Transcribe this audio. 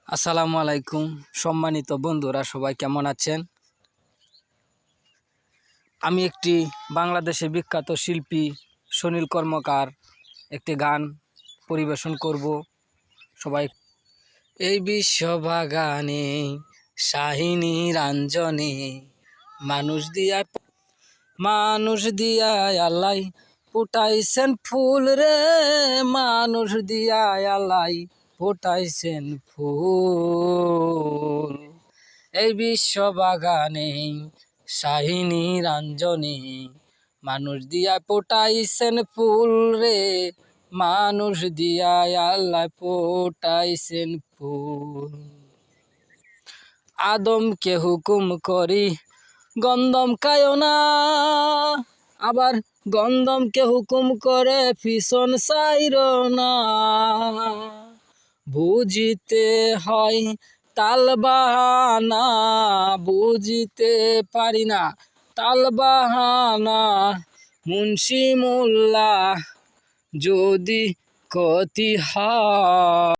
আসসালামু আলাইকুম সম্মানিত বন্ধুরা, সবাই কেমন আছেন? আমি একটি বাংলাদেশের বিখ্যাত শিল্পী সুনীল কর্মকার একটি গান পরিবেশন করব। সবাই এই বিশ্ববাগানে শাহিনী রাঞ্জনে মানুষ দিয়া আল্লাহ ফুটাইছেন ফুল রে, মানুষ দিয়া আল্লাহ ফুটাইছেন ফুল। এই বিশ্ববাগানে শাহিনী রাঞ্জনে মানুষ দিয়া ফুটাইছেন ফুল রে, মানুষ দিয়া আল্লাহ ফুটাইছেন ফুল। আদমকে হুকুম করি গন্ধম খায়ো না, আবার গন্ধমকে হুকুম করে পিছন চাইরো না। বুঝিতে হয় তাল বাহানা, বুঝিতে পারি না তাল বাহানা। মুন্সি মোল্লা যদি ক্ষতি হয়